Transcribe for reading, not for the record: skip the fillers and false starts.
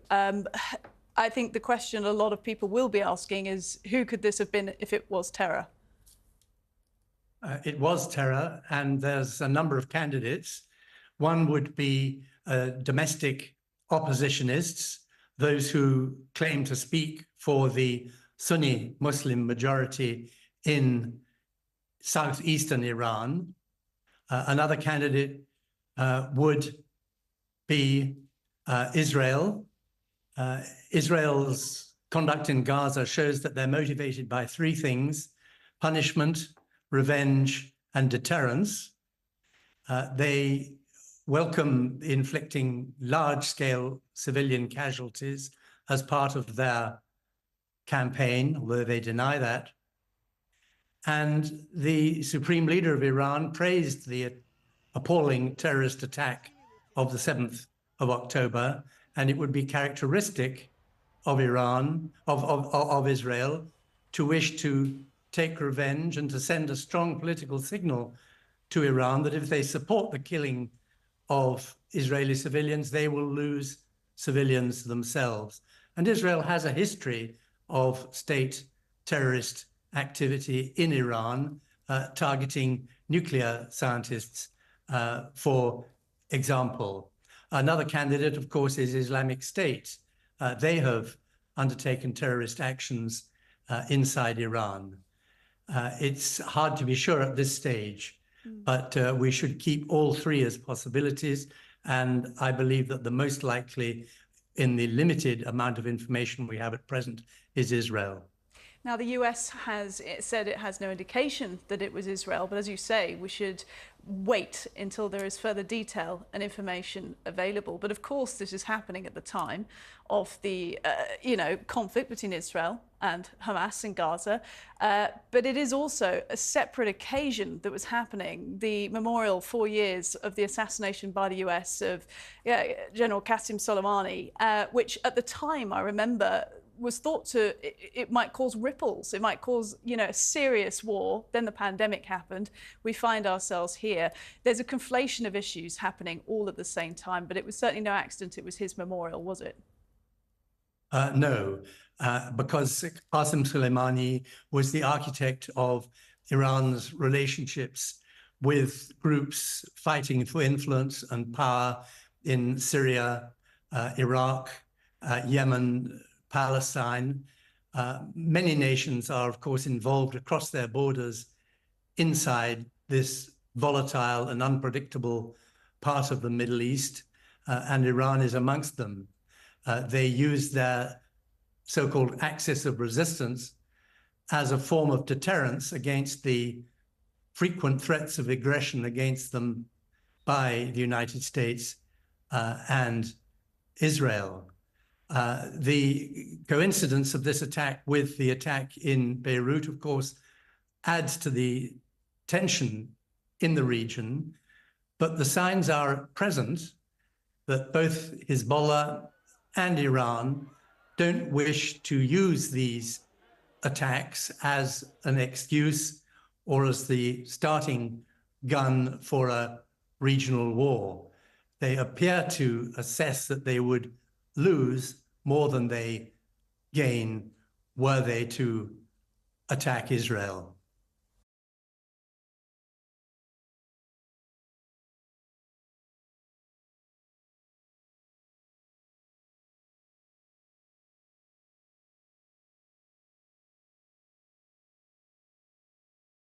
I think the question a lot of people will be asking is, who could this have been if it was terror? It was terror, and there's a number of candidates. One would be domestic oppositionists, those who claim to speak for the Sunni Muslim majority in southeastern Iran. Another candidate would be Israel. Israel's conduct in Gaza shows that they're motivated by three things: punishment, revenge, and deterrence. They welcome inflicting large-scale civilian casualties as part of their campaign, although they deny that. And the supreme leader of Iran praised the appalling terrorist attack of the 7th of October, and it would be characteristic of Iran, of Israel, to wish to take revenge and to send a strong political signal to Iran that if they support the killing of Israeli civilians, they will lose civilians themselves. And Israel has a history of state terrorist activity in Iran, targeting nuclear scientists, for example. Another candidate, of course, is Islamic State. They have undertaken terrorist actions inside Iran. It's hard to be sure at this stage, but we should keep all three as possibilities. And I believe that the most likely, in the limited amount of information we have at present, is Israel. Now, the US has said it has no indication that it was Israel, but as you say, we should wait until there is further detail and information available. But of course, this is happening at the time of the conflict between Israel and Hamas in Gaza. But it is also a separate occasion that was happening, the memorial 4 years of the assassination by the US of General Qassem Soleimani, which at the time, I remember, was thought to, it might cause ripples, it might cause, a serious war. Then the pandemic happened. We find ourselves here. There's a conflation of issues happening all at the same time, but it was certainly no accident it was his memorial, was it? No, because Qassem Soleimani was the architect of Iran's relationships with groups fighting for influence and power in Syria, Iraq, Yemen, Palestine. Many nations are, of course, involved across their borders inside this volatile and unpredictable part of the Middle East, and Iran is amongst them. They use their so-called axis of resistance as a form of deterrence against the frequent threats of aggression against them by the United States and Israel. The coincidence of this attack with the attack in Beirut, of course, adds to the tension in the region, but the signs are present that both Hezbollah and Iran don't wish to use these attacks as an excuse or as the starting gun for a regional war. They appear to assess that they would lose more than they gain were they to attack Israel.